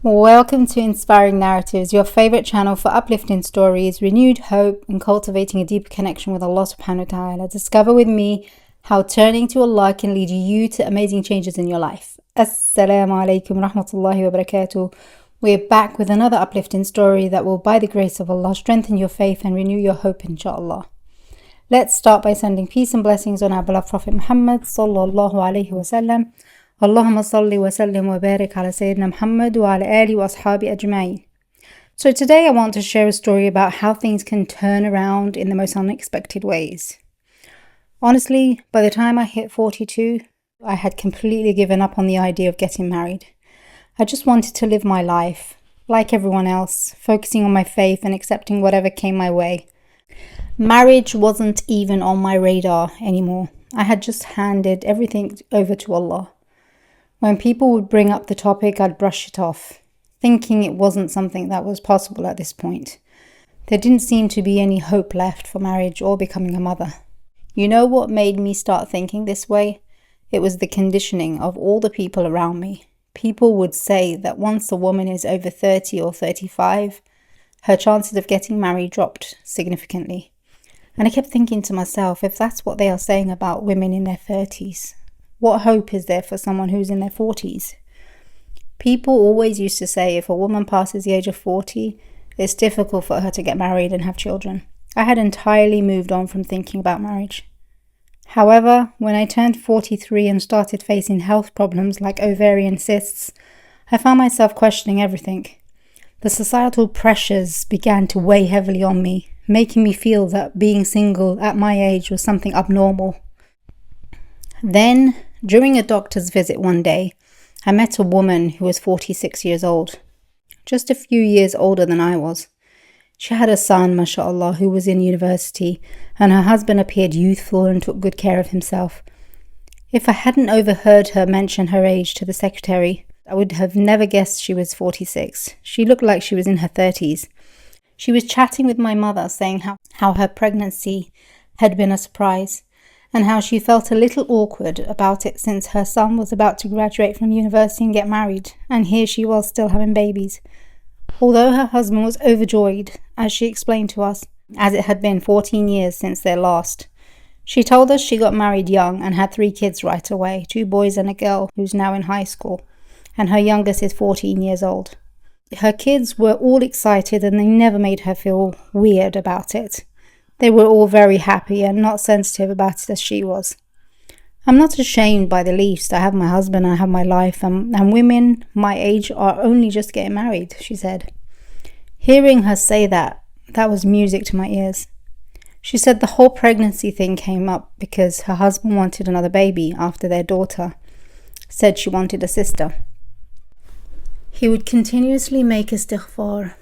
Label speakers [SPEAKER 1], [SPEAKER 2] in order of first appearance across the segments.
[SPEAKER 1] Welcome to Inspiring Narratives, your favorite channel for uplifting stories, renewed hope, and cultivating a deeper connection with Allah subhanahu wa ta'ala. Discover with me how turning to Allah can lead you to amazing changes in your life. Assalamu alaikum rahmatullahi wa barakatuh. We're back with another uplifting story that will, by the grace of Allah, strengthen your faith and renew your hope, inshallah. Let's start by sending peace and blessings on our beloved Prophet Muhammad sallallahu alaihi wasallam. Allahumma salli wa sallim wa barik ala Sayyidina Muhammad wa ala alihi wa ashabi ajma'in. So today I want to share a story about how things can turn around in the most unexpected ways. Honestly, by the time I hit 42, I had completely given up on the idea of getting married. I just wanted to live my life, like everyone else, focusing on my faith and accepting whatever came my way. Marriage wasn't even on my radar anymore. I had just handed everything over to Allah. When people would bring up the topic, I'd brush it off, thinking it wasn't something that was possible at this point. There didn't seem to be any hope left for marriage or becoming a mother. You know what made me start thinking this way? It was the conditioning of all the people around me. People would say that once a woman is over 30 or 35, her chances of getting married dropped significantly. And I kept thinking to myself, if that's what they are saying about women in their 30s, what hope is there for someone who's in their 40s? People always used to say if a woman passes the age of 40, it's difficult for her to get married and have children. I had entirely moved on from thinking about marriage. However, when I turned 43 and started facing health problems like ovarian cysts, I found myself questioning everything. The societal pressures began to weigh heavily on me, making me feel that being single at my age was something abnormal. Then, during a doctor's visit one day, I met a woman who was 46 years old, just a few years older than I was. She had a son, mashallah, who was in university, and her husband appeared youthful and took good care of himself. If I hadn't overheard her mention her age to the secretary, I would have never guessed she was 46. She looked like she was in her 30s. She was chatting with my mother, saying how her pregnancy had been a surprise, and how she felt a little awkward about it since her son was about to graduate from university and get married, and here she was still having babies. Although her husband was overjoyed, as she explained to us, as it had been 14 years since their last. She told us she got married young and had 3 kids right away, 2 boys and a girl who's now in high school, and her youngest is 14 years old. Her kids were all excited and they never made her feel weird about it. They were all very happy and not sensitive about it as she was. I'm not ashamed by the least. I have my husband, I have my life, and women my age are only just getting married, she said. Hearing her say that was music to my ears. She said the whole pregnancy thing came up because her husband wanted another baby after their daughter said she wanted a sister. He would continuously make Istighfar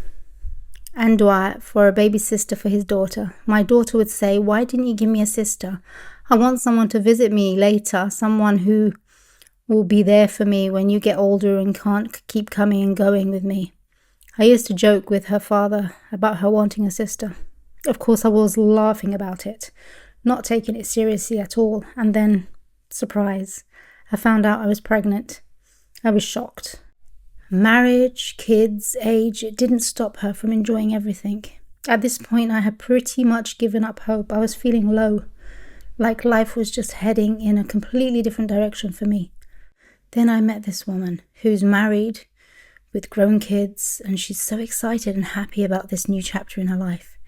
[SPEAKER 1] and Dua for a baby sister for his daughter. My daughter would say, "Why didn't you give me a sister? I want someone to visit me later, someone who will be there for me when you get older and can't keep coming and going with me." I used to joke with her father about her wanting a sister. Of course, I was laughing about it, not taking it seriously at all, and then, surprise, I found out I was pregnant. I was shocked. Marriage, kids, age, it didn't stop her from enjoying everything. At this point, I had pretty much given up hope. I was feeling low, like life was just heading in a completely different direction for me. Then I met this woman who's married with grown kids, and she's so excited and happy about this new chapter in her life.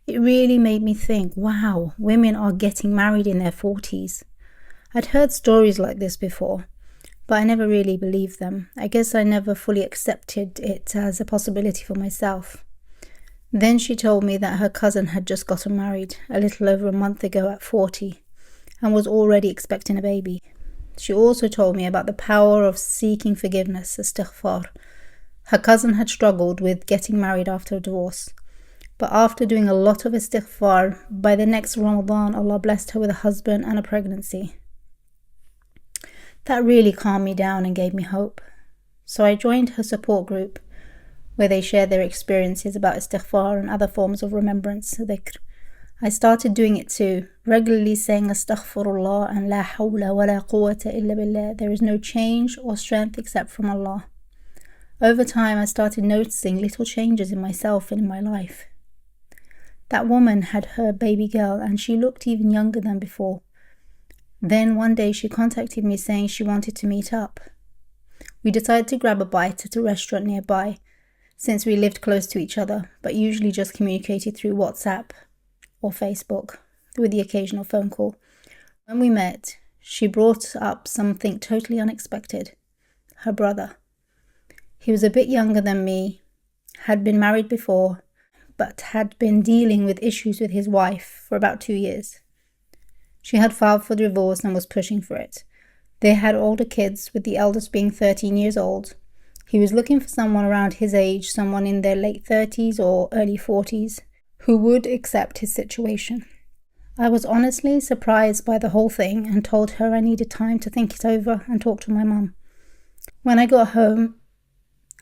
[SPEAKER 1] It really made me think, wow, women are getting married in their 40s. I'd heard stories like this before, but I never really believed them. I guess I never fully accepted it as a possibility for myself. Then she told me that her cousin had just gotten married a little over a month ago at 40 and was already expecting a baby. She also told me about the power of seeking forgiveness, Istighfar. Her cousin had struggled with getting married after a divorce, but after doing a lot of Istighfar, by the next Ramadan, Allah blessed her with a husband and a pregnancy. That really calmed me down and gave me hope. So I joined her support group, where they shared their experiences about Istighfar and other forms of remembrance, Dhikr. I started doing it too, regularly saying Astaghfirullah and La hawla wa la quwwata illa billah. There is no change or strength except from Allah. Over time, I started noticing little changes in myself and in my life. That woman had her baby girl and she looked even younger than before. Then one day she contacted me saying she wanted to meet up. We decided to grab a bite at a restaurant nearby, since we lived close to each other, but usually just communicated through WhatsApp or Facebook, with the occasional phone call. When we met, she brought up something totally unexpected. Her brother. He was a bit younger than me, had been married before, but had been dealing with issues with his wife for about 2 years. She had filed for divorce and was pushing for it. They had older kids, with the eldest being 13 years old. He was looking for someone around his age, someone in their late 30s or early 40s, who would accept his situation. I was honestly surprised by the whole thing and told her I needed time to think it over and talk to my mum. When I got home,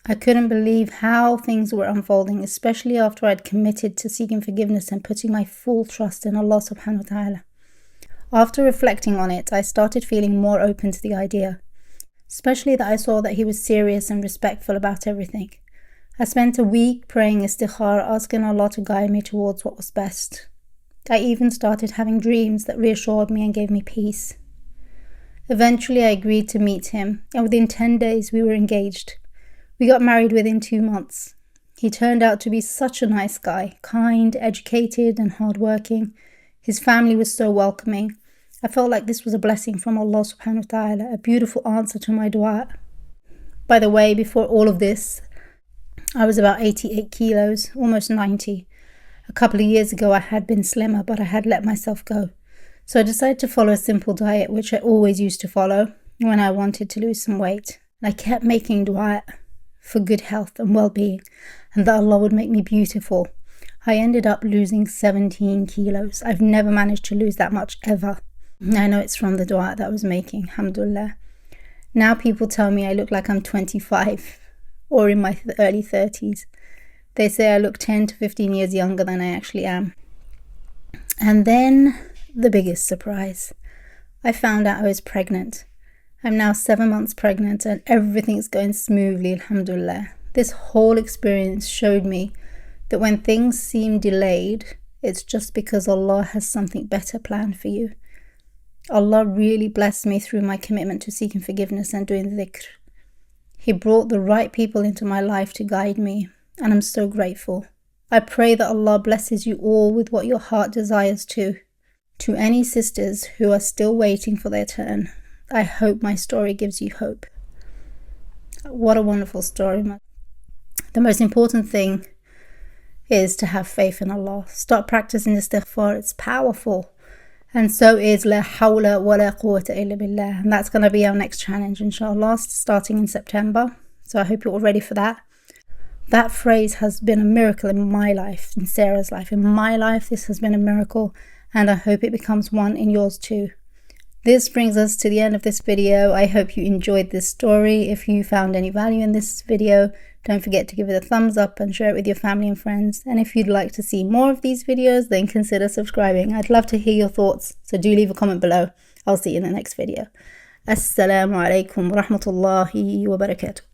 [SPEAKER 1] I couldn't believe how things were unfolding, especially after I'd committed to seeking forgiveness and putting my full trust in Allah subhanahu wa ta'ala. After reflecting on it, I started feeling more open to the idea, especially that I saw that he was serious and respectful about everything. I spent a week praying Istighfar, asking Allah to guide me towards what was best. I even started having dreams that reassured me and gave me peace. Eventually, I agreed to meet him, and within 10 days we were engaged. We got married within 2 months. He turned out to be such a nice guy, kind, educated and hardworking. His family was so welcoming. I felt like this was a blessing from Allah subhanahu wa ta'ala, a beautiful answer to my dua. By the way, before all of this, I was about 88 kilos, almost 90. A couple of years ago I had been slimmer, but I had let myself go. So I decided to follow a simple diet, which I always used to follow when I wanted to lose some weight. I kept making dua for good health and well-being, and that Allah would make me beautiful. I ended up losing 17 kilos. I've never managed to lose that much ever. I know it's from the dua that I was making, alhamdulillah. Now people tell me I look like I'm 25 or in my early 30s. They say I look 10 to 15 years younger than I actually am. And then the biggest surprise. I found out I was pregnant. I'm now 7 months pregnant and everything's going smoothly, alhamdulillah. This whole experience showed me that when things seem delayed, it's just because Allah has something better planned for you. Allah really blessed me through my commitment to seeking forgiveness and doing dhikr. He brought the right people into my life to guide me, and I'm so grateful. I pray that Allah blesses you all with what your heart desires too. To any sisters who are still waiting for their turn, I hope my story gives you hope. What a wonderful story. The most important thing is to have faith in Allah. Start practicing istighfar. It's powerful. And so is la hawla wa la quwwata illa billah. And that's going to be our next challenge, inshallah, starting in September. So I hope you're all ready for that. That phrase has been a miracle in my life, in Sarah's life. In my life, this has been a miracle, and I hope it becomes one in yours too. This brings us to the end of this video. I hope you enjoyed this story. If you found any value in this video, don't forget to give it a thumbs up and share it with your family and friends. And if you'd like to see more of these videos, then consider subscribing. I'd love to hear your thoughts, so do leave a comment below. I'll see you in the next video. Assalamu alaikum wa rahmatullahi wa barakatuh.